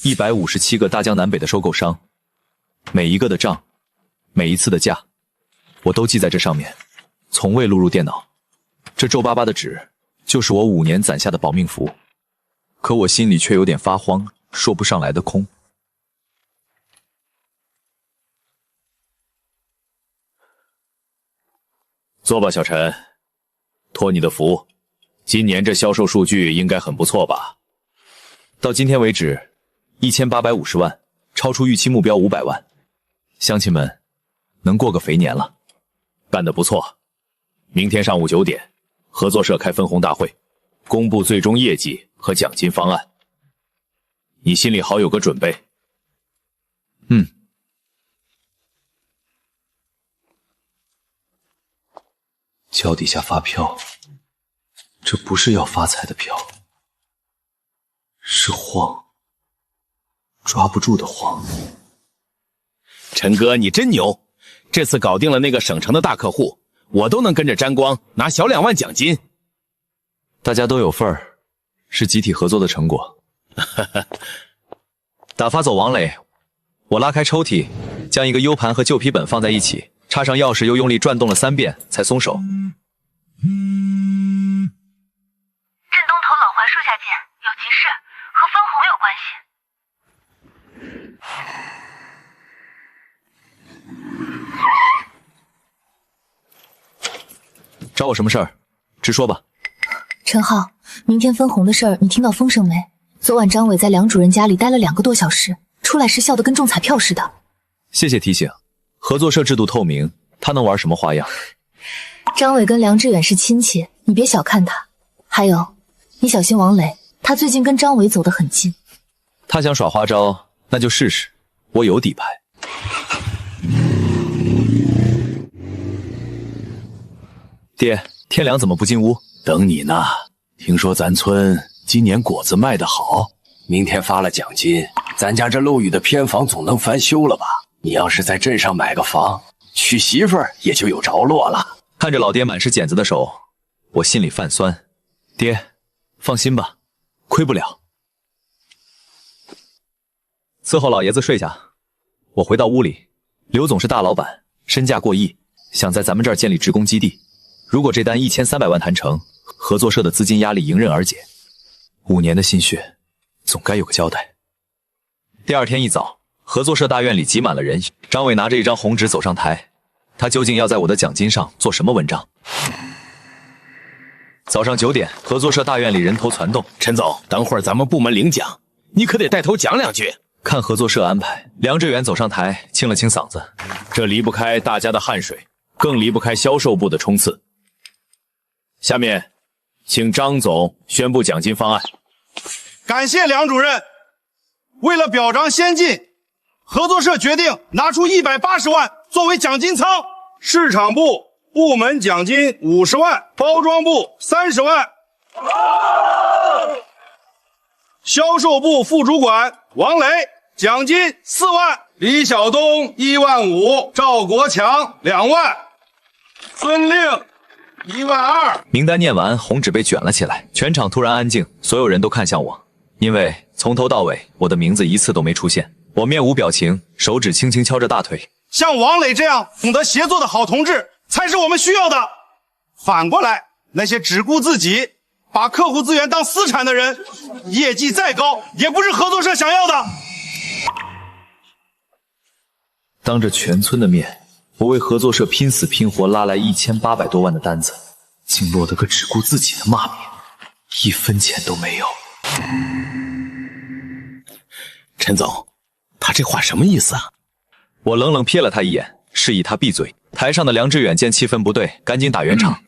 157个大江南北的收购商，每一个的账，每一次的价，我都记在这上面，从未录入电脑。这皱巴巴的纸，就是我5年攒下的保命符。可我心里却有点发慌，说不上来的空。坐吧，小陈，托你的福，今年这销售数据应该很不错吧？到今天为止，1850万，超出预期目标500万。乡亲们，能过个肥年了。干得不错。明天上午9点，合作社开分红大会，公布最终业绩和奖金方案。你心里好有个准备。脚底下发票，这不是要发财的票，是慌，抓不住的慌。陈哥，你真牛！这次搞定了那个省城的大客户，我都能跟着沾光，拿小2万奖金。大家都有份儿，是集体合作的成果。打发走王磊，我拉开抽屉，将一个 U 盘和旧皮本放在一起，插上钥匙，又用力转动了3遍，才松手。镇东头老槐树下见，有急事，和分红有关系。找我什么事儿？直说吧。陈浩，明天分红的事儿你听到风声没？昨晚张伟在梁主任家里待了2个多小时，出来时笑得跟中彩票似的。谢谢提醒，合作社制度透明，他能玩什么花样？张伟跟梁志远是亲戚，你别小看他。还有，你小心王磊，他最近跟张伟走得很近。他想耍花招，那就试试，我有底牌。爹，天凉怎么不进屋？等你呢。听说咱村今年果子卖得好，明天发了奖金，咱家这漏雨的偏房总能翻修了吧？你要是在镇上买个房，娶媳妇儿也就有着落了。看着老爹满是茧子的手，我心里泛酸。爹，放心吧，亏不了。伺候老爷子睡下，我回到屋里。刘总是大老板，身价过亿，想在咱们这儿建立职工基地。如果这单1300万谈成，合作社的资金压力迎刃而解。5年的心血，总该有个交代。第2天一早，合作社大院里挤满了人，张伟拿着一张红纸走上台，他究竟要在我的奖金上做什么文章？早上9点，合作社大院里人头攒动。陈总，等会儿咱们部门领奖，你可得带头讲2句。看合作社安排。梁志远走上台，清了清嗓子。这离不开大家的汗水，更离不开销售部的冲刺。下面，请张总宣布奖金方案。感谢梁主任，为了表彰先进，合作社决定拿出180万作为奖金仓，市场部部门奖金50万，包装部30万，销售部副主管王磊奖金4万，李晓东1万5，赵国强2万，孙令1万2。名单念完，红纸被卷了起来，全场突然安静，所有人都看向我，因为从头到尾我的名字一次都没出现。我面无表情，手指轻轻敲着大腿。像王磊这样懂得协作的好同志才是我们需要的。反过来，那些只顾自己，把客户资源当私产的人，业绩再高也不是合作社想要的。当着全村的面，我为合作社拼死拼活拉来1800多万的单子，竟落得个只顾自己的骂名，1分钱都没有。陈总，他这话什么意思啊？我冷冷瞥了他一眼，示意他闭嘴。台上的梁志远见气氛不对，赶紧打圆场。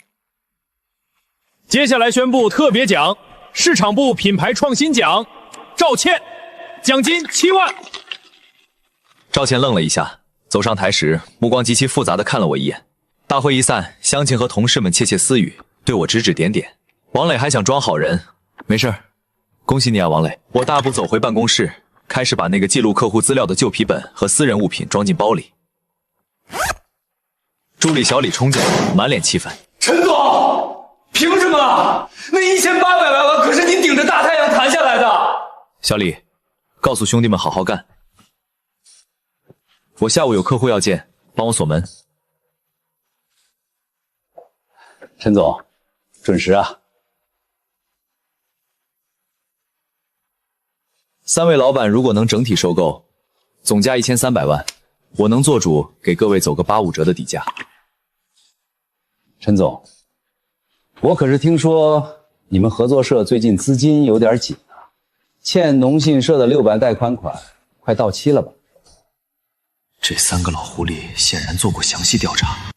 接下来宣布特别奖，市场部品牌创新奖，赵倩，奖金7万。赵倩愣了一下，走上台时，目光极其复杂地看了我一眼。大会一散，乡亲和同事们窃窃私语，对我指指点点。王磊还想装好人，没事儿，恭喜你啊，王磊。我大步走回办公室，开始把那个记录客户资料的旧皮本和私人物品装进包里。助理小李冲进来，满脸气愤：“陈总，凭什么？那1800万可是您顶着大太阳谈下来的。”小李，告诉兄弟们好好干。我下午有客户要见，帮我锁门。陈总，准时啊。3位老板如果能整体收购，总价1300万，我能做主给各位走个85折的底价。陈总，我可是听说你们合作社最近资金有点紧啊，欠农信社的600贷款快到期了吧？这3个老狐狸显然做过详细调查。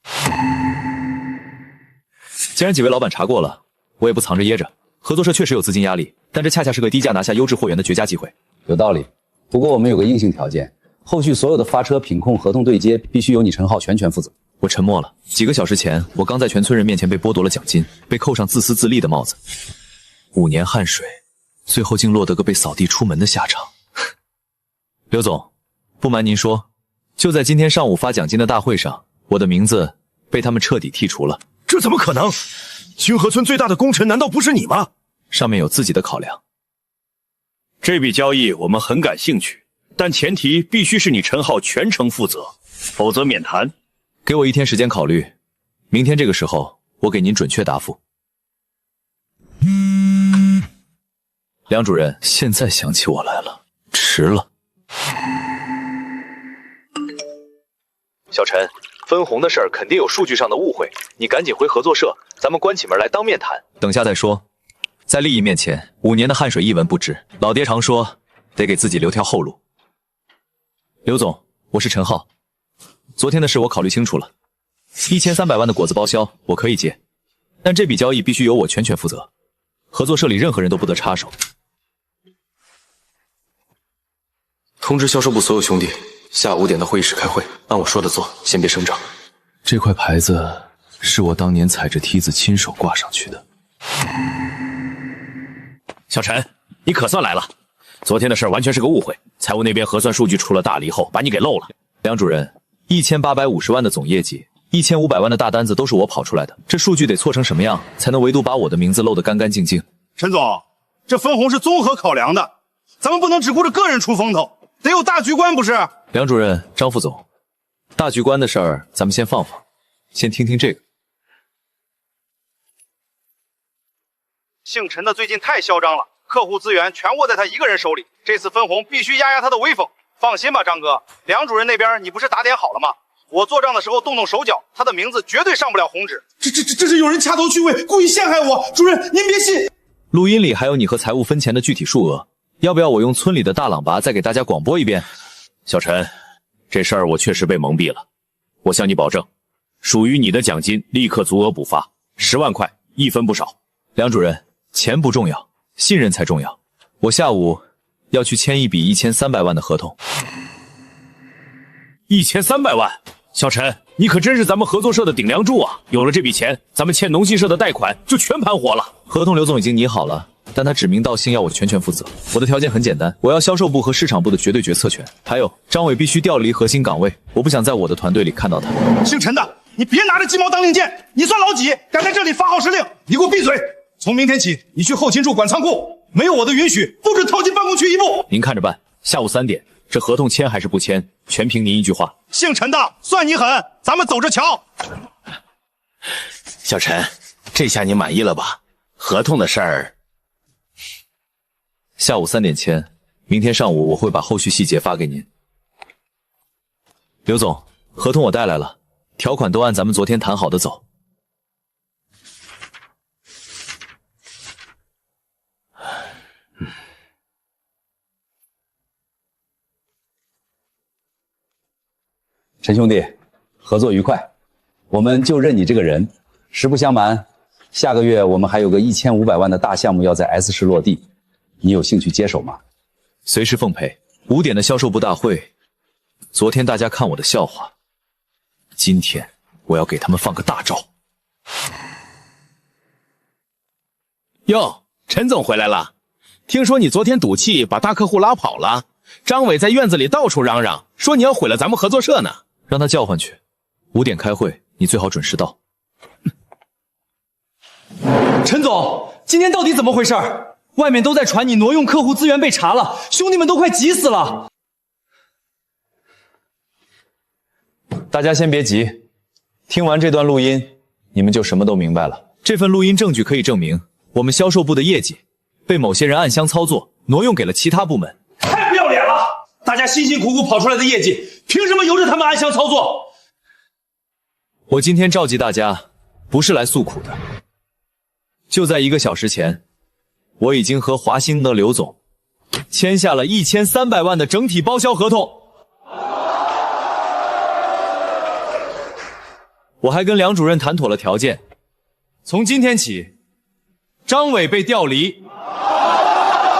既然几位老板查过了，我也不藏着掖着。合作社确实有资金压力，但这恰恰是个低价拿下优质货源的绝佳机会。有道理，不过我们有个硬性条件，后续所有的发车、品控、合同对接必须由你陈浩全权负责。我沉默了。几个小时前，我刚在全村人面前被剥夺了奖金，被扣上自私自利的帽子。5年汗水，最后竟落得个被扫地出门的下场。刘总，不瞒您说，就在今天上午发奖金的大会上，我的名字被他们彻底剔除了。这怎么可能？清河村最大的功臣难道不是你吗？上面有自己的考量。这笔交易我们很感兴趣，但前提必须是你陈浩全程负责，否则免谈。给我1天时间考虑，明天这个时候我给您准确答复。梁主任，现在想起我来了，迟了。小陈，分红的事儿肯定有数据上的误会，你赶紧回合作社，咱们关起门来当面谈。等下再说，在利益面前，5年的汗水一文不值。老爹常说，得给自己留条后路。刘总，我是陈浩，昨天的事我考虑清楚了，1300万的果子包销我可以接，但这笔交易必须由我全权负责，合作社里任何人都不得插手。通知销售部所有兄弟，下午5点到会议室开会，按我说的做，先别声张。这块牌子是我当年踩着梯子亲手挂上去的。小陈，你可算来了。昨天的事完全是个误会，财务那边核算数据出了大离后，把你给漏了。梁主任，1850万的总业绩，1500万的大单子都是我跑出来的，这数据得错成什么样，才能唯独把我的名字漏得干干净净？陈总，这分红是综合考量的，咱们不能只顾着个人出风头，得有大局观不是？梁主任，张副总，大局观的事儿咱们先放放，先听听这个。姓陈的最近太嚣张了，客户资源全握在他一个人手里，这次分红必须压压他的威风。放心吧，张哥，梁主任那边你不是打点好了吗？我做账的时候动动手脚，他的名字绝对上不了红纸。这是有人掐头去尾，故意陷害我。主任您别信。录音里还有你和财务分钱的具体数额，要不要我用村里的大朗拔再给大家广播一遍？小陈，这事儿我确实被蒙蔽了，我向你保证，属于你的奖金立刻足额补发，10万块，一分不少。梁主任，钱不重要，信任才重要。我下午要去签一笔1300万的合同。1300万，小陈，你可真是咱们合作社的顶梁柱啊！有了这笔钱，咱们欠农信社的贷款就全盘活了。合同刘总已经拟好了，但他指名道姓要我全权负责。我的条件很简单，我要销售部和市场部的绝对决策权，还有张伟必须调离核心岗位，我不想在我的团队里看到他。姓陈的，你别拿着鸡毛当令箭，你算老几？敢在这里发号施令？你给我闭嘴！从明天起，你去后勤处管仓库，没有我的允许，不准跳进办公区一步。您看着办。下午3点，这合同签还是不签，全凭您一句话。姓陈的，算你狠，咱们走着瞧。小陈，这下你满意了吧？合同的事儿，下午3点签，明天上午我会把后续细节发给您。刘总，合同我带来了，条款都按咱们昨天谈好的走。陈兄弟，合作愉快，我们就认你这个人。实不相瞒，下个月我们还有个1500万的大项目要在 S 市落地，你有兴趣接手吗？随时奉陪。5点的销售部大会，昨天大家看我的笑话，今天我要给他们放个大招。哟，陈总回来了，听说你昨天赌气把大客户拉跑了，张伟在院子里到处嚷嚷，说你要毁了咱们合作社呢。让他叫唤去，5点开会，你最好准时到。陈总，今天到底怎么回事？外面都在传你挪用客户资源被查了，兄弟们都快急死了。大家先别急，听完这段录音，你们就什么都明白了。这份录音证据可以证明，我们销售部的业绩被某些人暗箱操作，挪用给了其他部门。太不要脸了！大家辛辛苦苦跑出来的业绩，凭什么由着他们暗箱操作？我今天召集大家，不是来诉苦的。就在1个小时前，我已经和华兴的刘总签下了1300万的整体包销合同。我还跟梁主任谈妥了条件，从今天起，张伟被调离，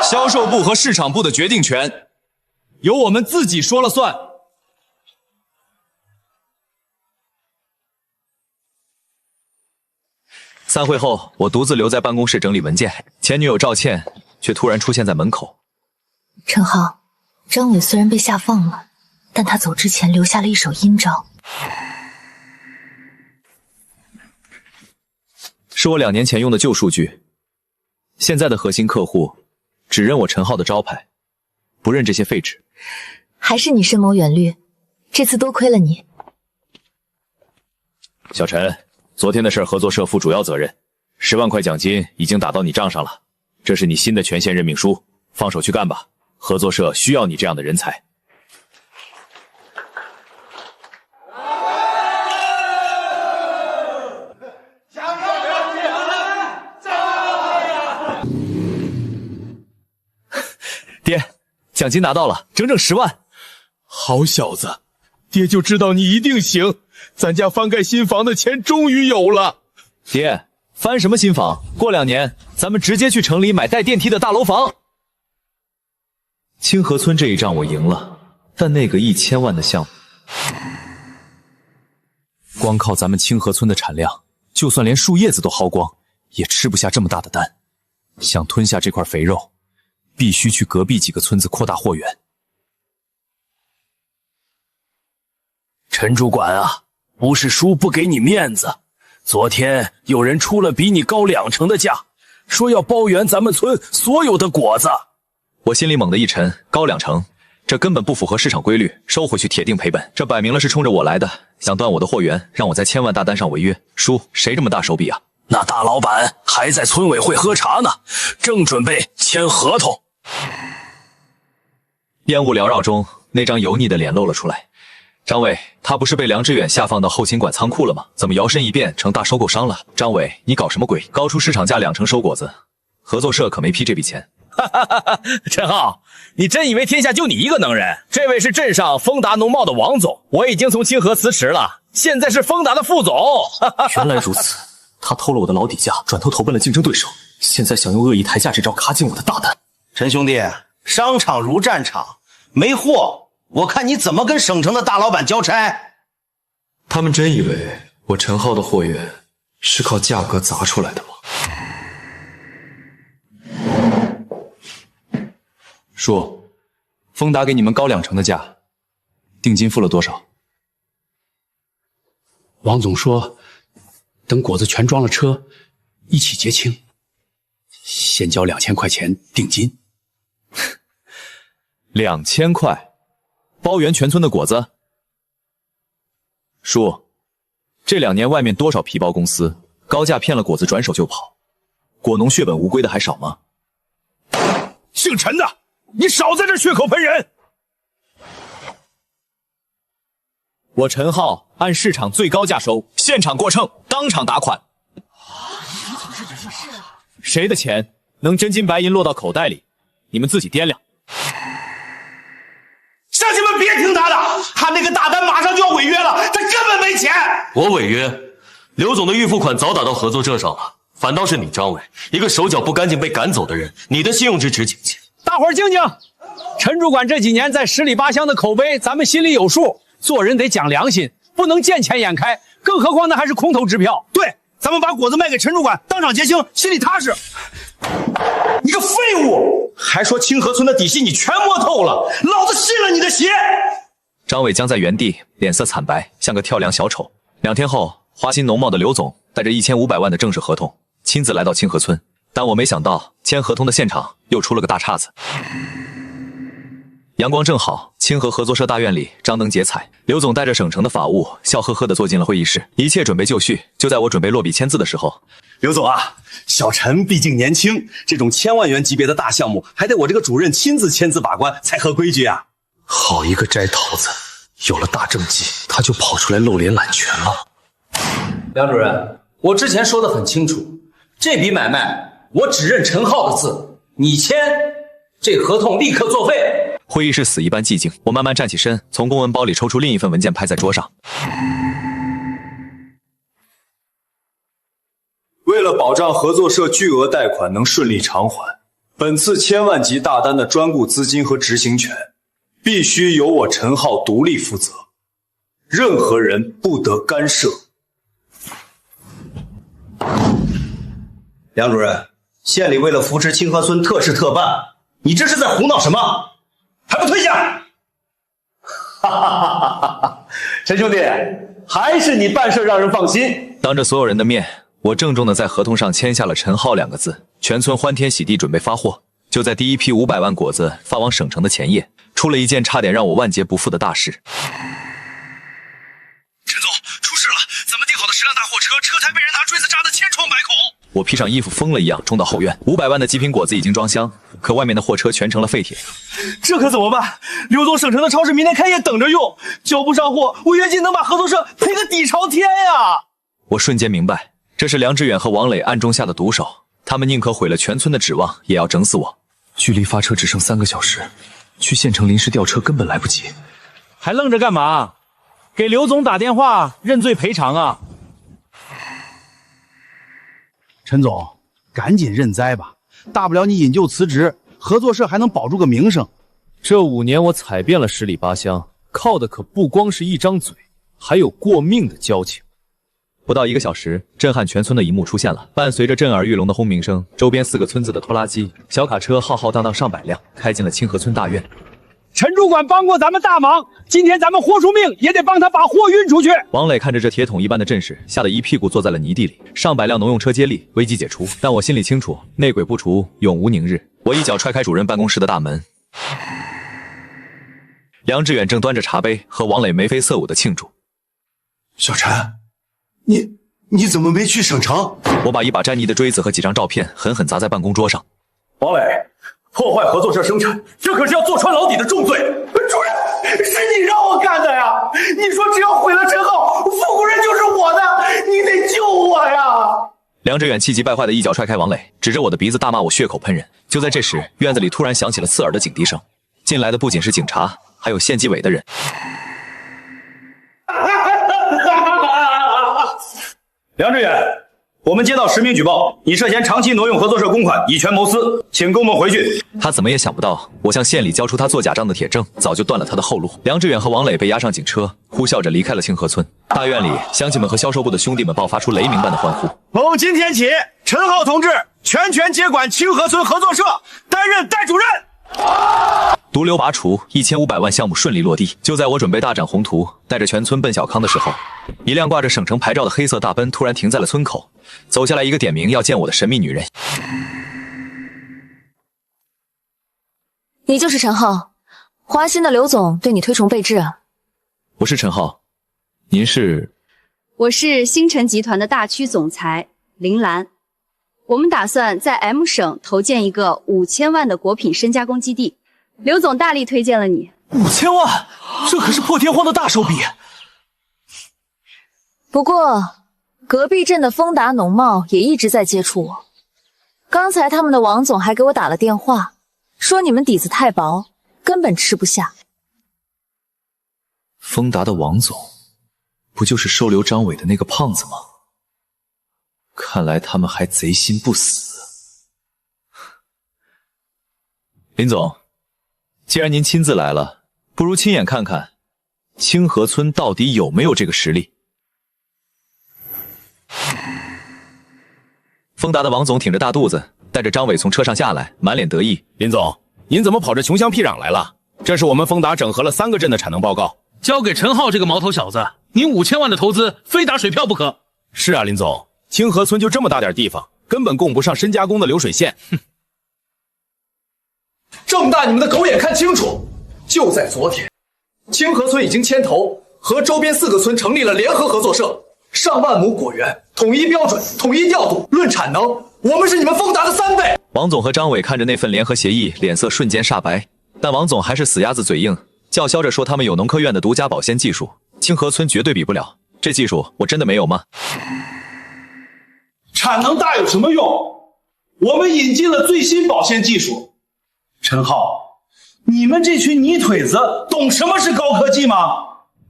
销售部和市场部的决定权由我们自己说了算。散会后，我独自留在办公室整理文件，前女友赵倩却突然出现在门口。陈浩，张伟虽然被下放了，但他走之前留下了一手阴招。是我2年前用的旧数据，现在的核心客户只认我陈浩的招牌，不认这些废纸。还是你深谋远虑，这次多亏了你。小陈，昨天的事合作社负主要责任，10万块奖金已经打到你账上了，这是你新的权限任命书，放手去干吧，合作社需要你这样的人才。爹，奖金拿到了，整整10万。好小子，爹就知道你一定行，咱家翻盖新房的钱终于有了。爹，翻什么新房？过2年咱们直接去城里买带电梯的大楼房。清河村这一仗我赢了，但那个1000万的项目，光靠咱们清河村的产量，就算连树叶子都薅光，也吃不下这么大的单。想吞下这块肥肉，必须去隔壁几个村子扩大货源。陈主管啊，不是叔不给你面子，昨天有人出了比你高2成的价，说要包圆咱们村所有的果子。我心里猛地一沉，高2成，这根本不符合市场规律，收回去铁定赔本。这摆明了是冲着我来的，想断我的货源，让我在1000万大单上违约。叔，谁这么大手笔啊？那大老板还在村委会喝茶呢，正准备签合同。烟雾缭绕中，那张油腻的脸露了出来。张伟，他不是被梁志远下放到后勤管仓库了吗？怎么摇身一变成大收购商了？张伟，你搞什么鬼？高出市场价2成收果子，合作社可没批这笔钱。陈浩，你真以为天下就你一个能人？这位是镇上丰达农贸的王总，我已经从清河辞职了，现在是丰达的副总。原来如此，他偷了我的老底价，转头投奔了竞争对手，现在想用恶意抬价这招卡紧我的大单。陈兄弟，商场如战场，没货，我看你怎么跟省城的大老板交差。他们真以为我陈浩的货源是靠价格砸出来的吗？叔，丰达给你们高2成的价，定金付了多少？王总说，等果子全装了车，一起结清，先交2000块钱定金。2000块，包圆全村的果子？叔，这2年外面多少皮包公司高价骗了果子转手就跑，果农血本无归的还少吗？姓陈的，你少在这血口喷人！我陈浩按市场最高价收，现场过秤，当场打款。谁的钱能真金白银落到口袋里？你们自己掂量。乡亲们别听他的，他那个大单马上就要违约了，他根本没钱。我违约，刘总的预付款早打到合作社上了，反倒是你张伟，一个手脚不干净被赶走的人，你的信用值值几钱？大伙儿静静，陈主管这几年在10里8乡的口碑，咱们心里有数。做人得讲良心，不能见钱眼开，更何况那还是空头支票。对，咱们把果子卖给陈主管，当场结清，心里踏实。你个废物，还说清河村的底细你全摸透了，老子信了你的邪！张伟僵在原地，脸色惨白，像个跳梁小丑。2天后，华新农贸的刘总带着1500万的正式合同，亲自来到清河村。但我没想到签合同的现场又出了个大岔子。阳光正好，清河合作社大院里张灯结彩，刘总带着省城的法务，笑呵呵地坐进了会议室，一切准备就绪。就在我准备落笔签字的时候，刘总啊，小陈毕竟年轻，这种1000万元级别的大项目，还得我这个主任亲自签字把关才合规矩啊。好一个摘桃子，有了大政绩，他就跑出来露脸揽权了。梁主任，我之前说的很清楚，这笔买卖我只认陈浩的字，你签，这合同立刻作废。会议室死一般寂静，我慢慢站起身，从公文包里抽出另一份文件，拍在桌上。为了保障合作社巨额贷款能顺利偿还，本次1000万级大单的专顾资金和执行权，必须由我陈浩独立负责，任何人不得干涉。梁主任，县里为了扶持清河村特事特办，你这是在胡闹什么？还不退下！陈兄弟，还是你办事让人放心。当着所有人的面，我郑重地在合同上签下了陈浩2个字。全村欢天喜地，准备发货。就在第一批500万果子发往省城的前夜，出了一件差点让我万劫不复的大事。陈总，出事了！咱们订好的10辆大货车，车胎被人拿锥子扎得千疮百孔。我披上衣服，疯了一样冲到后院。500万的极品果子已经装箱，可外面的货车全成了废铁。这可怎么办？刘总省城的超市明天开业等着用，交不上货，违约金能把合作社赔个底朝天呀！我瞬间明白，这是梁志远和王磊暗中下的毒手，他们宁可毁了全村的指望，也要整死我。距离发车只剩3个小时，去县城临时调车根本来不及。还愣着干嘛？给刘总打电话认罪赔偿啊！陈总，赶紧认栽吧，大不了你引咎辞职，合作社还能保住个名声。这5年我踩遍了十里八乡，靠的可不光是一张嘴，还有过命的交情。不到1个小时，震撼全村的一幕出现了。伴随着震耳欲聋的轰鸣声，周边4个村子的拖拉机、小卡车浩浩荡荡上百辆，开进了清河村大院。陈主管帮过咱们大忙，今天咱们豁出命也得帮他把货运出去。王磊看着这铁桶一般的阵势，吓得一屁股坐在了泥地里。上百辆农用车接力，危机解除。但我心里清楚，内鬼不除，永无宁日。我一脚踹开主任办公室的大门。梁志远正端着茶杯和王磊眉飞色舞的庆祝。小陈，你怎么没去省城？我把一把沾泥的锥子和几张照片狠狠砸在办公桌上。王磊，破坏合作社生产，这可是要坐穿牢底的重罪。主任，是你让我干的呀！你说只要毁了陈浩，富贵人就是我的，你得救我呀！梁志远气急败坏的一脚踹开王磊，指着我的鼻子大骂我血口喷人。就在这时，院子里突然响起了刺耳的警笛声，进来的不仅是警察，还有县纪委的人。梁志远，我们接到实名举报，你涉嫌长期挪用合作社公款，以权谋私，请跟我们回去。他怎么也想不到，我向县里交出他做假账的铁证，早就断了他的后路。梁志远和王磊被押上警车，呼啸着离开了清河村。大院里，乡亲们和销售部的兄弟们爆发出雷鸣般的欢呼。从今天起，陈浩同志全权接管清河村合作社，担任代主任。毒瘤拔除，1500万项目顺利落地。就在我准备大展宏图，带着全村奔小康的时候，一辆挂着省城牌照的黑色大奔突然停在了村口，走下来一个点名要见我的神秘女人。你就是陈浩，华鑫的刘总对你推崇备至啊。我是陈浩，您是？我是星辰集团的大区总裁林兰。我们打算在 M 省投建一个5000万的果品深加工基地，刘总大力推荐了你。5000万，这可是破天荒的大手笔。不过，隔壁镇的丰达农贸也一直在接触我。刚才他们的王总还给我打了电话，说你们底子太薄，根本吃不下。丰达的王总，不就是收留张伟的那个胖子吗？看来他们还贼心不死。林总，既然您亲自来了，不如亲眼看看清河村到底有没有这个实力。丰达的王总挺着大肚子，带着张伟从车上下来，满脸得意。林总，您怎么跑着穷乡僻壤来了？这是我们丰达整合了3个镇的产能报告，交给陈浩这个毛头小子，您5000万的投资非打水漂不可。是啊，林总，清河村就这么大点地方，根本供不上深加工的流水线。哼！这么大你们的狗眼看清楚！就在昨天，清河村已经牵头和周边4个村成立了联合合作社，上万亩果园，统一标准，统一调度，论产能，我们是你们丰达的3倍。王总和张伟看着那份联合协议，脸色瞬间煞白，但王总还是死鸭子嘴硬，叫嚣着说他们有农科院的独家保鲜技术，清河村绝对比不了。这技术我真的没有吗？产能大有什么用？我们引进了最新保鲜技术。陈浩，你们这群泥腿子懂什么是高科技吗？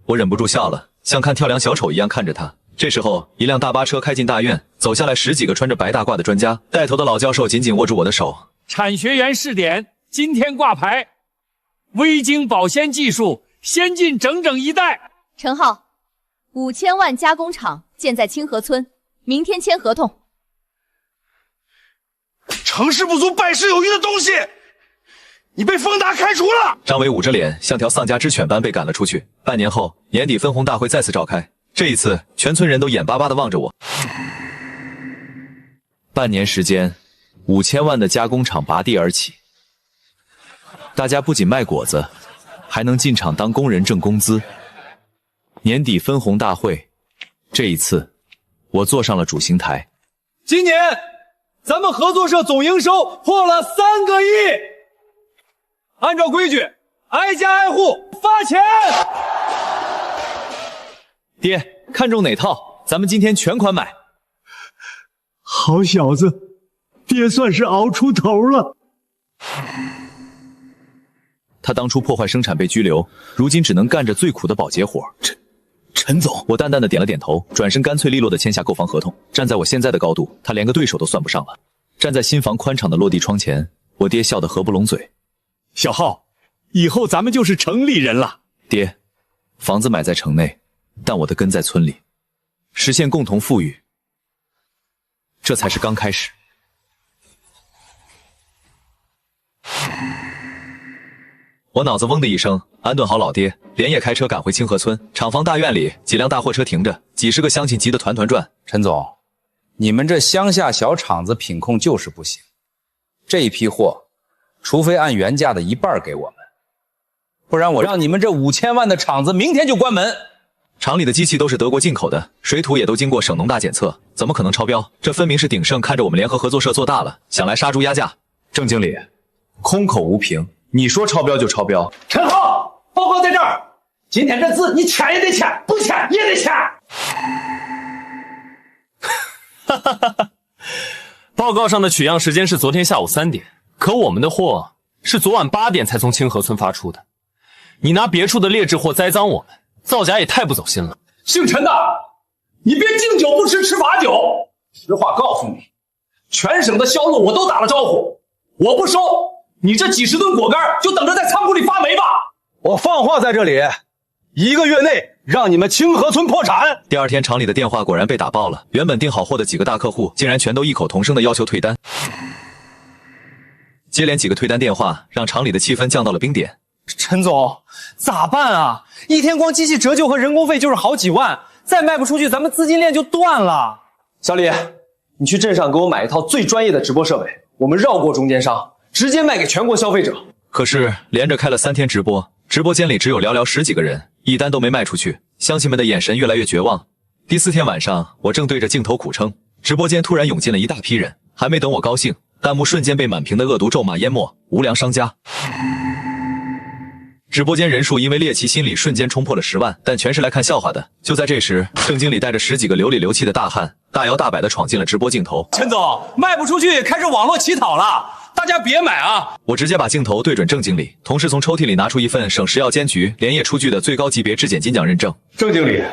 我忍不住笑了，像看跳梁小丑一样看着他。这时候，一辆大巴车开进大院，走下来10几个穿着白大褂的专家，带头的老教授紧紧握住我的手。产学研试点，今天挂牌，微晶保鲜技术先进整整1代。陈浩，5000万加工厂建在清河村，明天签合同。成事不足败事有余的东西，你被丰达开除了。张伟捂着脸，像条丧家之犬般被赶了出去。半年后，年底分红大会再次召开，这一次全村人都眼巴巴地望着我。半年时间，5000万的加工厂拔地而起，大家不仅卖果子，还能进厂当工人挣工资。年底分红大会，这一次我坐上了主刑台。今年咱们合作社总营收破了3个亿，按照规矩，挨家挨户发钱。爹，看中哪套？咱们今天全款买。好小子，爹算是熬出头了。他当初破坏生产被拘留，如今只能干着最苦的保洁活。陈总，我淡淡的点了点头，转身干脆利落的签下购房合同。站在我现在的高度，他连个对手都算不上了。站在新房宽敞的落地窗前，我爹笑得合不拢嘴。小浩，以后咱们就是城里人了。爹，房子买在城内，但我的根在村里，实现共同富裕，这才是刚开始。我脑子嗡的一声，安顿好老爹，连夜开车赶回清河村。厂房大院里，几辆大货车停着，几十个乡亲急得团团转。陈总，你们这乡下小厂子品控就是不行，这一批货，除非按原价的1半给我们，不然我让你们这5000万的厂子明天就关门。厂里的机器都是德国进口的，水土也都经过省农大检测，怎么可能超标？这分明是鼎盛看着我们联合合作社做大了，想来杀猪压价。郑经理，空口无凭，你说超标就超标。陈浩，报告在这儿，今天这字你签也得签，不签也得签。报告上的取样时间是昨天下午3点，可我们的货是昨晚8点才从清河村发出的。你拿别处的劣质货栽赃我们，造假也太不走心了。姓陈的，你别敬酒不吃吃罚酒。实话告诉你，全省的销路我都打了招呼，我不收，你这几10吨果干就等着在仓库里发霉吧。我放话在这里，1个月内让你们清河村破产。第二天厂里的电话果然被打爆了，原本订好货的几个大客户竟然全都异口同声的要求退单。接连几个退单电话让厂里的气氛降到了冰点。陈总，咋办啊？一天光机器折旧和人工费就是好几万，再卖不出去咱们资金链就断了。小李，你去镇上给我买一套最专业的直播设备，我们绕过中间商，直接卖给全国消费者。可是连着开了3天直播，直播间里只有寥寥10几个人，一单都没卖出去，乡亲们的眼神越来越绝望。第4天晚上，我正对着镜头苦撑，直播间突然涌进了一大批人，还没等我高兴，弹幕瞬间被满屏的恶毒咒骂淹没。无良商家。直播间人数因为猎奇心理瞬间冲破了10万，但全是来看笑话的。就在这时，郑经理带着10几个流里流气的大汉，大摇大摆地闯进了直播镜头。陈总，卖不出去，开始网络乞讨了，大家别买啊！我直接把镜头对准郑经理，同时从抽屉里拿出一份省食药监局连夜出具的最高级别质检金奖认证。郑经理，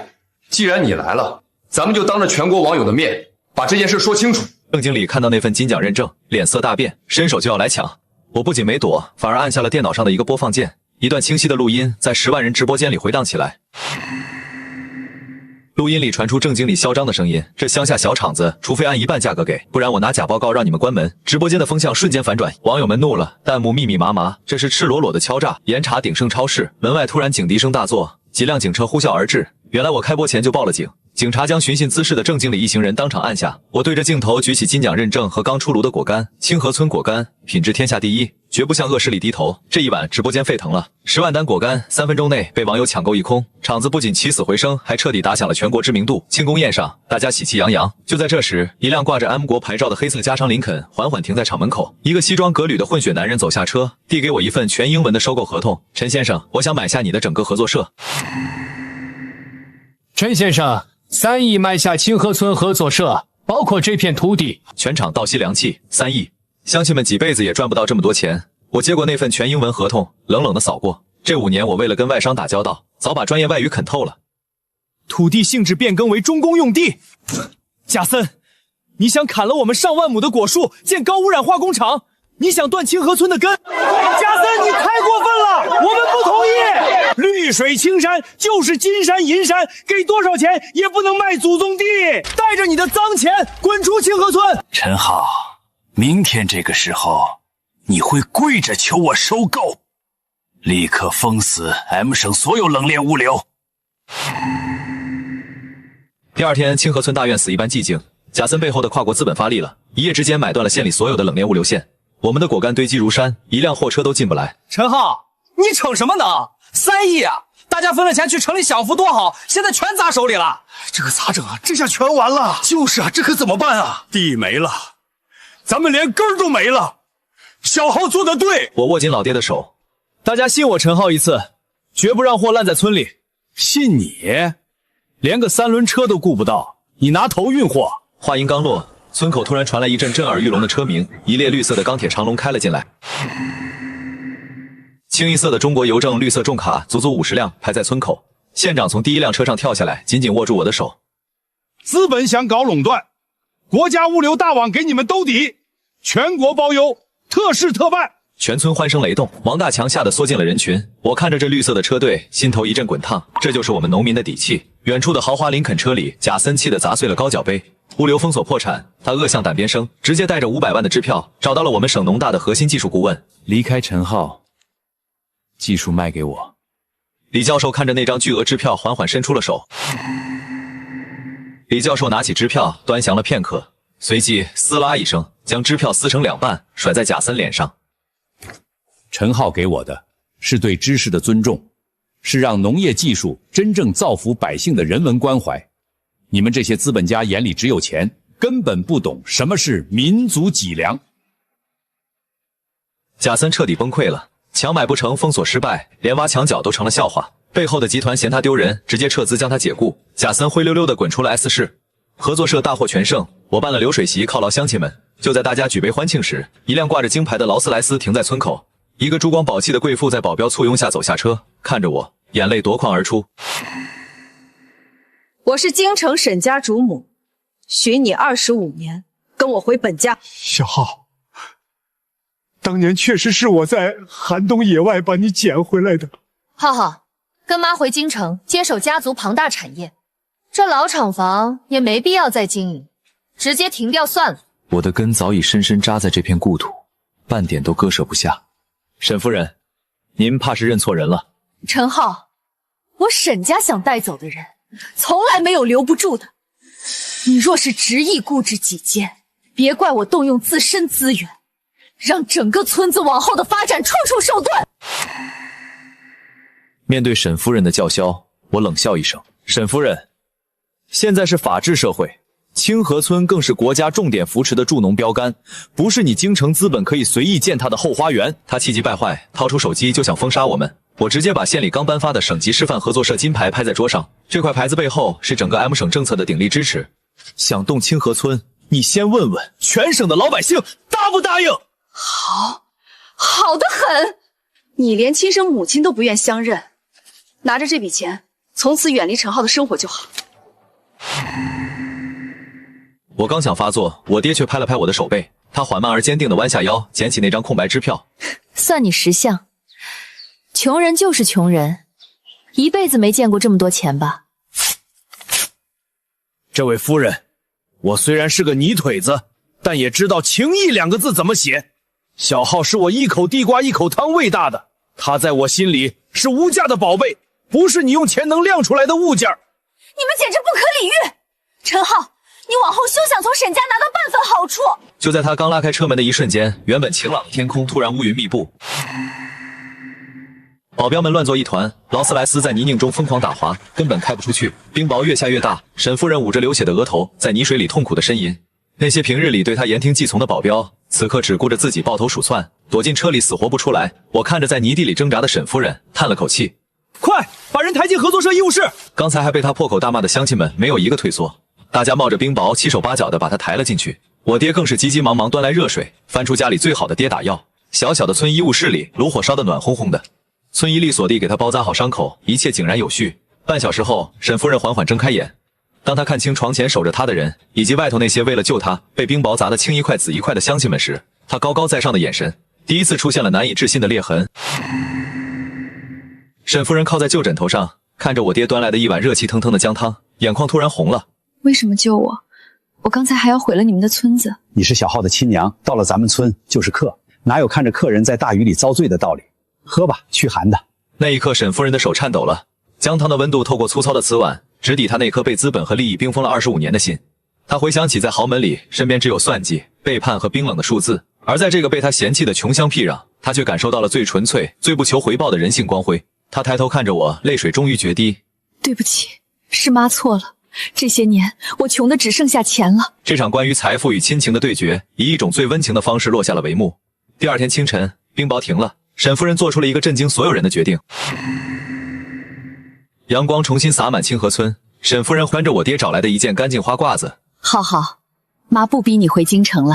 既然你来了，咱们就当着全国网友的面把这件事说清楚。郑经理看到那份金奖认证，脸色大变，伸手就要来抢。我不仅没躲，反而按下了电脑上的一个播放键。一段清晰的录音在10万人直播间里回荡起来。录音里传出郑经理嚣张的声音：这乡下小厂子，除非按1半价格给，不然我拿假报告让你们关门。直播间的风向瞬间反转，网友们怒了，弹幕密密麻麻，这是赤裸裸的敲诈。严查鼎盛超市，门外突然警笛声大作，几辆警车呼啸而至。原来我开播前就报了警，警察将寻衅滋事的郑经理一行人当场按下。我对着镜头举起金奖认证和刚出炉的果干，清河村果干品质天下第一，绝不向恶势力低头。这一晚直播间沸腾了，10万单果干3分钟内被网友抢购一空，场子不仅起死回生，还彻底打响了全国知名度。庆功宴上，大家喜气洋洋。就在这时，一辆挂着 M 国牌照的黑色加长林肯缓缓停在厂门口，一个西装革履的混血男人走下车，递给我一份全英文的收购合同。陈先生，我想买下你的整个合作社。陈先生，3亿买下清河村合作社，包括这片土地。全场倒吸凉气，3亿，乡亲们几辈子也赚不到这么多钱。我接过那份全英文合同，冷冷的扫过。这5年我为了跟外商打交道，早把专业外语啃透了。土地性质变更为中公用地，贾森，你想砍了我们上万亩的果树，建高污染化工厂？你想断清河村的根？贾森，你太过分了，我们不同意！绿水青山就是金山银山，给多少钱也不能卖祖宗地！带着你的脏钱滚出清河村！陈浩，明天这个时候，你会跪着求我收购，立刻封死 M 省所有冷链物流。第二天，清河村大院死一般寂静。贾森背后的跨国资本发力了，一夜之间买断了县里所有的冷链物流线。我们的果干堆积如山，一辆货车都进不来。陈浩，你逞什么能？3亿啊！大家分了钱去城里享福多好，现在全砸手里了。这可咋整啊？这下全完了。就是啊，这可怎么办啊？地没了，咱们连根儿都没了。小浩做得对。我握紧老爹的手，大家信我陈浩一次，绝不让货烂在村里。信你？连个3轮车都顾不到，你拿头运货？话音刚落，村口突然传来一阵震耳欲聋的车鸣，一列绿色的钢铁长龙开了进来。清一色的中国邮政绿色重卡足足50辆排在村口。县长从第一辆车上跳下来，紧紧握住我的手。资本想搞垄断，国家物流大网给你们兜底，全国包邮，特事特办。全村欢声雷动，王大强吓得缩进了人群。我看着这绿色的车队，心头一阵滚烫，这就是我们农民的底气。远处的豪华林肯车里，贾森气得砸碎了高脚杯。物流封锁破产，他恶向胆边生，直接带着500万的支票找到了我们省农大的核心技术顾问。离开陈浩，技术卖给我。李教授看着那张巨额支票，缓缓伸出了手。李教授拿起支票，端详了片刻，随即撕拉一声，将支票撕成2半，甩在贾森脸上。陈浩给我的是对知识的尊重，是让农业技术真正造福百姓的人文关怀。你们这些资本家眼里只有钱，根本不懂什么是民族脊梁。贾森彻底崩溃了，墙买不成，封锁失败，连挖墙脚都成了笑话。背后的集团嫌他丢人，直接撤资将他解雇。贾森灰溜溜地滚出了 S 市，合作社大获全胜。我办了流水席犒劳乡亲们。就在大家举杯欢庆时，一辆挂着金牌的劳斯莱斯停在村口。一个珠光宝气的贵妇在保镖簇拥下走下车，看着我，眼泪夺眶而出。我是京城沈家主母，许你25年，跟我回本家。小浩，当年确实是我在寒冬野外把你捡回来的。浩浩，跟妈回京城接手家族庞大产业，这老厂房也没必要再经营，直接停掉算了。我的根早已深深扎在这片故土，半点都割舍不下。沈夫人，您怕是认错人了。陈浩，我沈家想带走的人，从来没有留不住的。你若是执意固执己见，别怪我动用自身资源，让整个村子往后的发展处处受断。面对沈夫人的叫嚣，我冷笑一声。沈夫人，现在是法治社会，清河村更是国家重点扶持的助农标杆，不是你京城资本可以随意践踏的后花园。他气急败坏，掏出手机就想封杀我们。我直接把县里刚颁发的省级示范合作社金牌拍在桌上，这块牌子背后是整个 M 省政策的鼎力支持。想动清河村，你先问问全省的老百姓答不答应？好得很，你连亲生母亲都不愿相认，拿着这笔钱，从此远离陈浩的生活就好。我刚想发作，我爹却拍了拍我的手背，他缓慢而坚定地弯下腰，捡起那张空白支票。算你识相，穷人就是穷人，一辈子没见过这么多钱吧？这位夫人，我虽然是个泥腿子，但也知道情义2个字怎么写。小浩是我一口地瓜一口汤喂大的，他在我心里是无价的宝贝，不是你用钱能量出来的物件。你们简直不可理喻！陈浩，你往后休想从沈家拿到半分好处！就在他刚拉开车门的一瞬间，原本晴朗的天空突然乌云密布，保镖们乱作一团，劳斯莱斯在泥泞中疯狂打滑，根本开不出去。冰雹越下越大，沈夫人捂着流血的额头，在泥水里痛苦的呻吟。那些平日里对她言听计从的保镖，此刻只顾着自己抱头鼠窜，躲进车里死活不出来。我看着在泥地里挣扎的沈夫人，叹了口气：“快把人抬进合作社医务室！”刚才还被他破口大骂的乡亲们没有一个退缩，大家冒着冰雹，七手八脚的把他抬了进去。我爹更是急急忙忙端来热水，翻出家里最好的跌打药。小小的村医务室里，炉火烧得暖烘烘的。村医利索地给他包扎好伤口，一切井然有序。半小时后，沈夫人缓缓睁开眼。当他看清床前守着他的人，以及外头那些为了救他被冰雹砸得青一块紫一块的乡亲们时，他高高在上的眼神第一次出现了难以置信的裂痕。沈夫人靠在旧枕头上，看着我爹端来的一碗热气腾腾的姜汤，眼眶突然红了。为什么救我？我刚才还要毁了你们的村子。你是小浩的亲娘，到了咱们村就是客，哪有看着客人在大雨里遭罪的道理？喝吧，驱寒的。那一刻，沈夫人的手颤抖了，姜汤的温度透过粗糙的瓷碗，直抵她那颗被资本和利益冰封了25年的心。她回想起在豪门里，身边只有算计、背叛和冰冷的数字，而在这个被她嫌弃的穷乡僻壤，她却感受到了最纯粹、最不求回报的人性光辉。她抬头看着我，泪水终于决堤。对不起，是妈错了。这些年，我穷的只剩下钱了。这场关于财富与亲情的对决，以一种最温情的方式落下了帷幕。第二天清晨，冰雹停了。沈夫人做出了一个震惊所有人的决定。阳光重新洒满清河村，沈夫人穿着我爹找来的一件干净花褂子。浩浩，妈不逼你回京城了，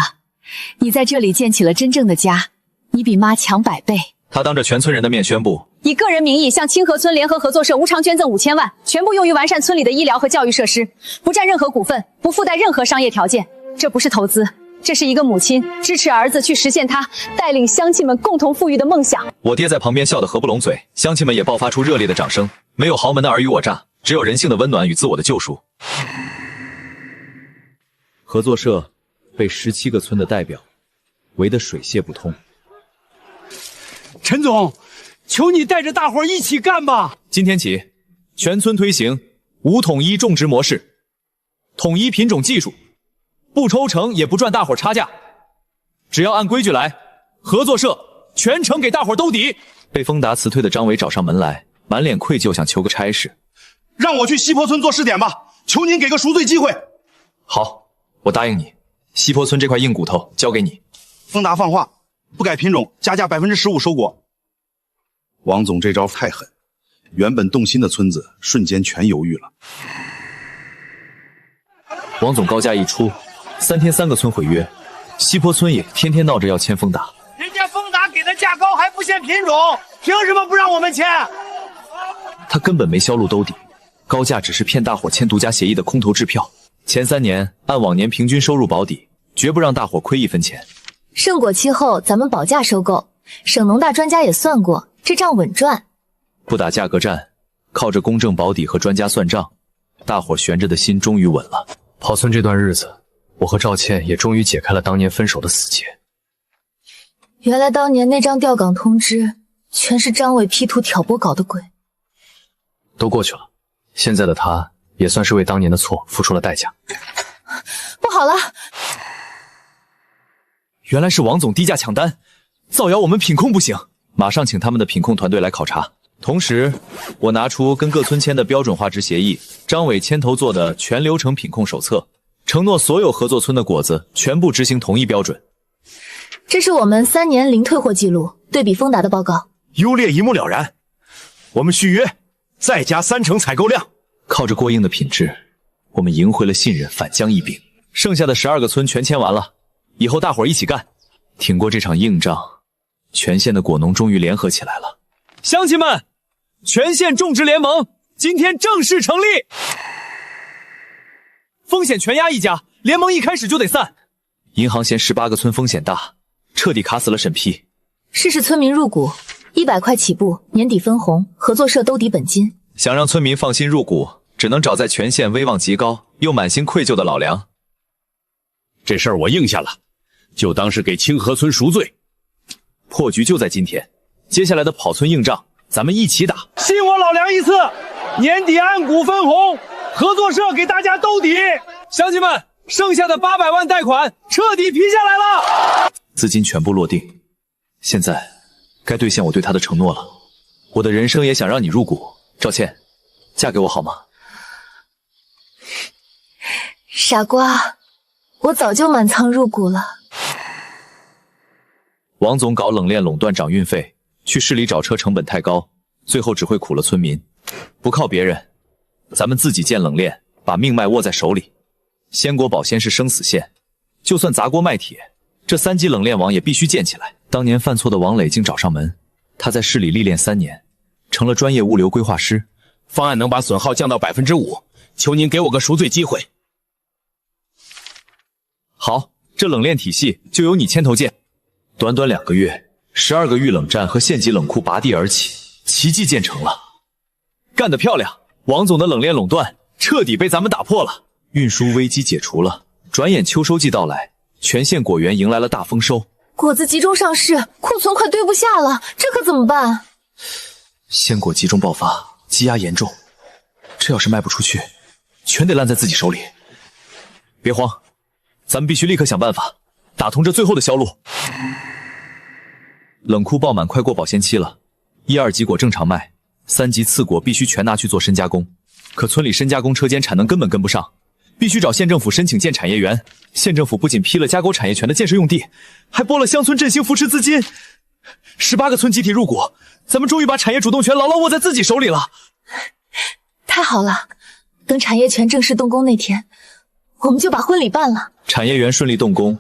你在这里建起了真正的家，你比妈强100倍。她当着全村人的面宣布，以个人名义向清河村联合合作社无偿捐赠5000万，全部用于完善村里的医疗和教育设施，不占任何股份，不附带任何商业条件。这不是投资，这是一个母亲支持儿子去实现他带领乡亲们共同富裕的梦想。我爹在旁边笑得合不拢嘴，乡亲们也爆发出热烈的掌声。没有豪门的尔虞我诈，只有人性的温暖与自我的救赎。合作社被17个村的代表围得水泄不通。陈总，求你带着大伙一起干吧！今天起，全村推行无统一种植模式，统一品种技术，不抽成也不赚大伙差价，只要按规矩来，合作社全程给大伙兜底。被丰达辞退的张伟找上门来，满脸愧疚，想求个差事。让我去西坡村做试点吧，求您给个赎罪机会。好，我答应你，西坡村这块硬骨头交给你。丰达放话，不改品种，加价15%收果。王总这招太狠，原本动心的村子瞬间全犹豫了。王总高价一出，3天3个村毁约，西坡村也天天闹着要签丰达。人家丰达给的价高还不限品种，凭什么不让我们签？他根本没销路兜底，高价只是骗大伙签独家协议的空头支票。前3年按往年平均收入保底，绝不让大伙亏1分钱。圣果期后咱们保价收购，省农大专家也算过，这账稳赚。不打价格战，靠着公正保底和专家算账，大伙悬着的心终于稳了。跑村这段日子，我和赵倩也终于解开了当年分手的死结。原来当年那张调岗通知，全是张伟 P 图挑拨搞的鬼。都过去了，现在的他也算是为当年的错付出了代价。不好了！原来是王总低价抢单，造谣我们品控不行，马上请他们的品控团队来考察。同时，我拿出跟各村签的标准化植协议，张伟牵头做的全流程品控手册，承诺所有合作村的果子全部执行同一标准。这是我们3年零退货记录，对比丰达的报告，优劣一目了然。我们续约，再加30%采购量。靠着过硬的品质，我们赢回了信任，反将一兵。剩下的12个村全签完了，以后大伙一起干，挺过这场硬仗。全县的果农终于联合起来了。乡亲们，全县种植联盟今天正式成立。风险全压一家，联盟一开始就得散。银行嫌18个村风险大，彻底卡死了审批。试试村民入股，100块起步，年底分红，合作社兜底本金。想让村民放心入股，只能找在全县威望极高又满心愧疚的老梁。这事儿我应下了，就当是给清河村赎罪。破局就在今天，接下来的跑村硬仗咱们一起打。信我老梁一次，年底按股分红，合作社给大家兜底。乡亲们，剩下的800万贷款彻底批下来了，资金全部落定，现在该兑现我对他的承诺了。我的人生也想让你入股，赵倩，嫁给我好吗？傻瓜，我早就满仓入股了。王总搞冷链垄断涨运费，去市里找车成本太高，最后只会苦了村民。不靠别人，咱们自己建冷链，把命脉握在手里。鲜国保鲜是生死线，就算砸锅卖铁，这3级冷链网也必须建起来。当年犯错的王磊竟找上门，他在市里历练3年，成了专业物流规划师。方案能把损耗降到5%，求您给我个赎罪机会。好，这冷链体系就由你牵头建。短短2个月，12个预冷站和县级冷库拔地而起，奇迹建成了。干得漂亮！王总的冷链垄断彻底被咱们打破了，运输危机解除了。转眼秋收季到来，全县果园迎来了大丰收。果子集中上市，库存快堆不下了，这可怎么办？鲜果集中爆发，积压严重，这要是卖不出去，全得烂在自己手里。别慌，咱们必须立刻想办法打通这最后的销路。冷库爆满，快过保鲜期了。1、2级果正常卖，3级次果必须全拿去做深加工。可村里深加工车间产能根本跟不上，必须找县政府申请建产业园。县政府不仅批了加工产业权的建设用地，还拨了乡村振兴扶持资金。18个村集体入股，咱们终于把产业主动权牢牢握在自己手里了。太好了，等产业权正式动工那天，我们就把婚礼办了。产业园顺利动工，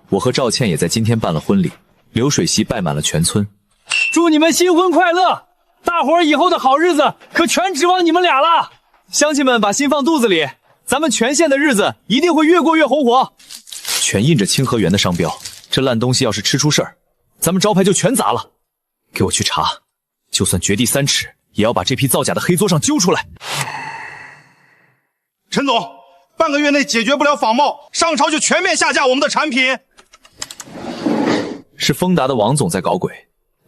我和赵倩也在今天办了婚礼，流水席拜满了全村。祝你们新婚快乐！大伙儿以后的好日子可全指望你们俩了。乡亲们把心放肚子里，咱们全县的日子一定会越过越红火。全印着清河园的商标，这烂东西要是吃出事儿，咱们招牌就全砸了。给我去查，就算掘地3尺，也要把这批造假的黑作坊揪出来。陈总，半个月内解决不了仿冒，上超就全面下架我们的产品。是丰达的王总在搞鬼，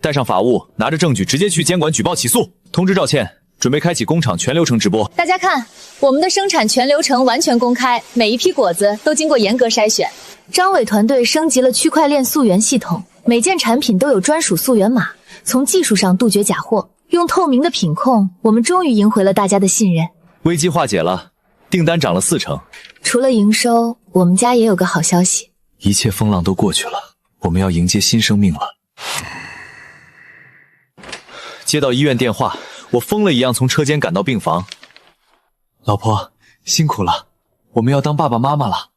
带上法务，拿着证据直接去监管举报起诉。通知赵倩，准备开启工厂全流程直播。大家看，我们的生产全流程完全公开，每一批果子都经过严格筛选。张伟团队升级了区块链溯源系统，每件产品都有专属溯源码，从技术上杜绝假货，用透明的品控，我们终于赢回了大家的信任。危机化解了，订单涨了40%。除了营收，我们家也有个好消息，一切风浪都过去了，我们要迎接新生命了。接到医院电话，我疯了一样从车间赶到病房。老婆，辛苦了，我们要当爸爸妈妈了。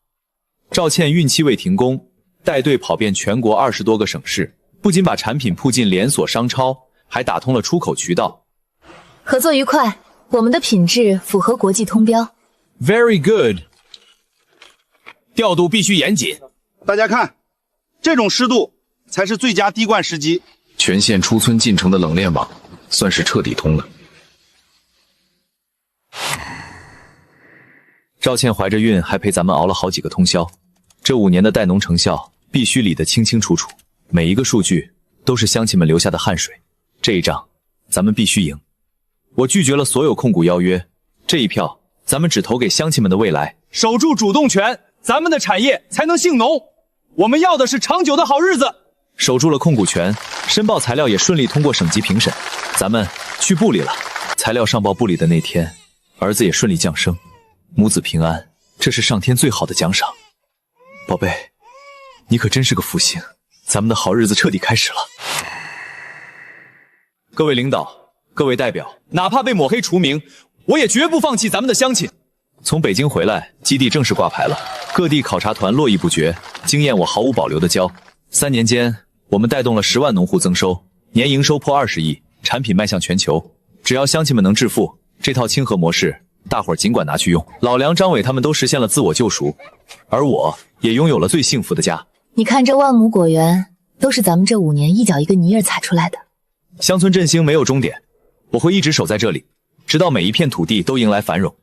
赵倩孕期未停工，带队跑遍全国20多个省市，不仅把产品铺进连锁商超，还打通了出口渠道。合作愉快，我们的品质符合国际通标。Very good。调度必须严谨。大家看，这种湿度才是最佳滴灌时机。全县出村进城的冷链网算是彻底通了。赵倩怀着孕还陪咱们熬了好几个通宵，这5年的代农成效必须理得清清楚楚，每一个数据都是乡亲们流下的汗水。这一仗咱们必须赢。我拒绝了所有控股邀约，这一票咱们只投给乡亲们的未来。守住主动权，咱们的产业才能兴农。我们要的是长久的好日子。守住了控股权，申报材料也顺利通过省级评审，咱们去部里了。材料上报部里的那天，儿子也顺利降生，母子平安，这是上天最好的奖赏。宝贝，你可真是个福星，咱们的好日子彻底开始了。各位领导，各位代表，哪怕被抹黑除名，我也绝不放弃咱们的乡亲。从北京回来，基地正式挂牌了，各地考察团络绎不绝，经验我毫无保留的教。3年间，我们带动了10万农户增收，年营收破20亿，产品迈向全球。只要乡亲们能致富，这套清河模式，大伙儿尽管拿去用。老梁、张伟他们都实现了自我救赎，而我也拥有了最幸福的家。你看这万亩果园，都是咱们这5年一脚一个泥儿踩出来的。乡村振兴没有终点，我会一直守在这里，直到每一片土地都迎来繁荣。